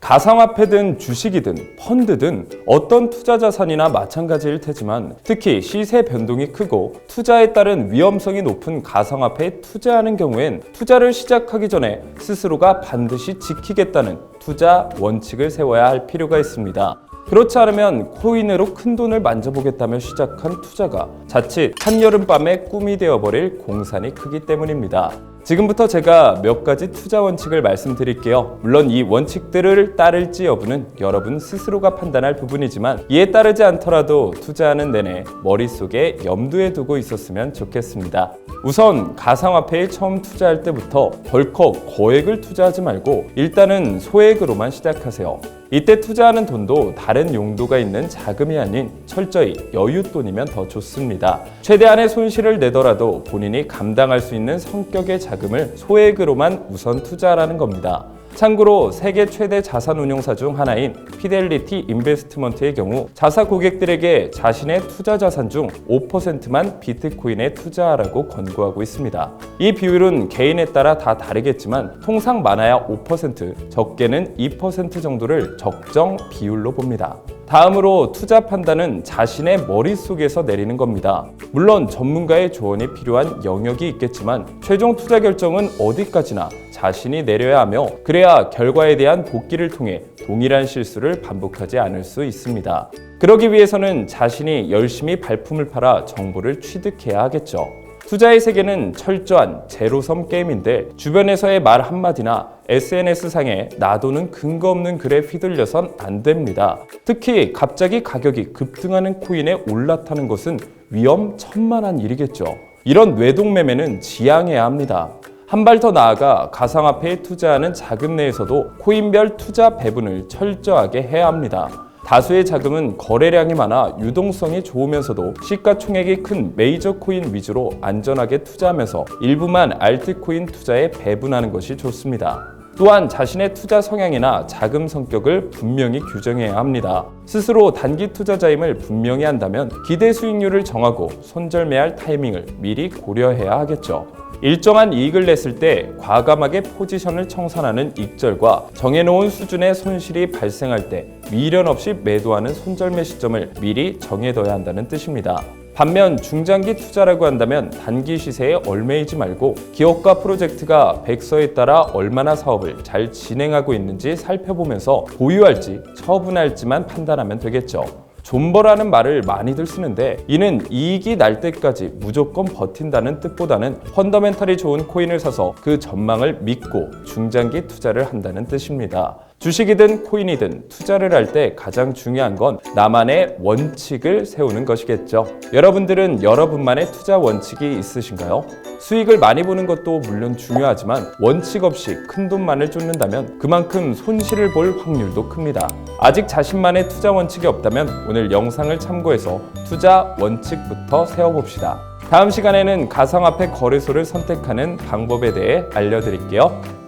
가상화폐든 주식이든 펀드든 어떤 투자 자산이나 마찬가지일 테지만 특히 시세 변동이 크고 투자에 따른 위험성이 높은 가상화폐에 투자하는 경우엔 투자를 시작하기 전에 스스로가 반드시 지키겠다는 투자 원칙을 세워야 할 필요가 있습니다. 그렇지 않으면 코인으로 큰 돈을 만져보겠다며 시작한 투자가 자칫 한여름밤의 꿈이 되어버릴 공산이 크기 때문입니다. 지금부터 제가 몇 가지 투자 원칙을 말씀드릴게요. 물론 이 원칙들을 따를지 여부는 여러분 스스로가 판단할 부분이지만 이에 따르지 않더라도 투자하는 내내 머릿속에 염두에 두고 있었으면 좋겠습니다. 우선 가상화폐에 처음 투자할 때부터 덜컥 거액을 투자하지 말고 일단은 소액으로만 시작하세요. 이때 투자하는 돈도 다른 용도가 있는 자금이 아닌 철저히 여윳돈이면 더 좋습니다. 최대한의 손실을 내더라도 본인이 감당할 수 있는 성격의 자금을 소액으로만 우선 투자하라는 겁니다. 참고로 세계 최대 자산운용사 중 하나인 피델리티 인베스트먼트의 경우 자사 고객들에게 자신의 투자 자산 중 5%만 비트코인에 투자하라고 권고하고 있습니다. 이 비율은 개인에 따라 다 다르겠지만 통상 많아야 5%, 적게는 2% 정도를 적정 비율로 봅니다. 다음으로 투자 판단은 자신의 머릿속에서 내리는 겁니다. 물론 전문가의 조언이 필요한 영역이 있겠지만 최종 투자 결정은 어디까지나 자신이 내려야 하며 그래야 결과에 대한 복기를 통해 동일한 실수를 반복하지 않을 수 있습니다. 그러기 위해서는 자신이 열심히 발품을 팔아 정보를 취득해야 하겠죠. 투자의 세계는 철저한 제로섬 게임인데 주변에서의 말 한마디나 SNS상에 나도는 근거 없는 글에 휘둘려선 안 됩니다. 특히 갑자기 가격이 급등하는 코인에 올라타는 것은 위험천만한 일이겠죠. 이런 외동매매는 지양해야 합니다. 한 발 더 나아가 가상화폐에 투자하는 자금 내에서도 코인별 투자 배분을 철저하게 해야 합니다. 다수의 자금은 거래량이 많아 유동성이 좋으면서도 시가총액이 큰 메이저 코인 위주로 안전하게 투자하면서 일부만 알트코인 투자에 배분하는 것이 좋습니다. 또한 자신의 투자 성향이나 자금 성격을 분명히 규정해야 합니다. 스스로 단기 투자자임을 분명히 한다면 기대 수익률을 정하고 손절매할 타이밍을 미리 고려해야 하겠죠. 일정한 이익을 냈을 때 과감하게 포지션을 청산하는 익절과 정해놓은 수준의 손실이 발생할 때 미련 없이 매도하는 손절매 시점을 미리 정해둬야 한다는 뜻입니다. 반면 중장기 투자라고 한다면 단기 시세에 얽매이지 말고 기업과 프로젝트가 백서에 따라 얼마나 사업을 잘 진행하고 있는지 살펴보면서 보유할지 처분할지만 판단하면 되겠죠. 존버라는 말을 많이들 쓰는데 이는 이익이 날 때까지 무조건 버틴다는 뜻보다는 펀더멘털이 좋은 코인을 사서 그 전망을 믿고 중장기 투자를 한다는 뜻입니다. 주식이든 코인이든 투자를 할 때 가장 중요한 건 나만의 원칙을 세우는 것이겠죠. 여러분들은 여러분만의 투자 원칙이 있으신가요? 수익을 많이 보는 것도 물론 중요하지만 원칙 없이 큰 돈만을 쫓는다면 그만큼 손실을 볼 확률도 큽니다. 아직 자신만의 투자 원칙이 없다면 오늘 영상을 참고해서 투자 원칙부터 세워봅시다. 다음 시간에는 가상화폐 거래소를 선택하는 방법에 대해 알려드릴게요.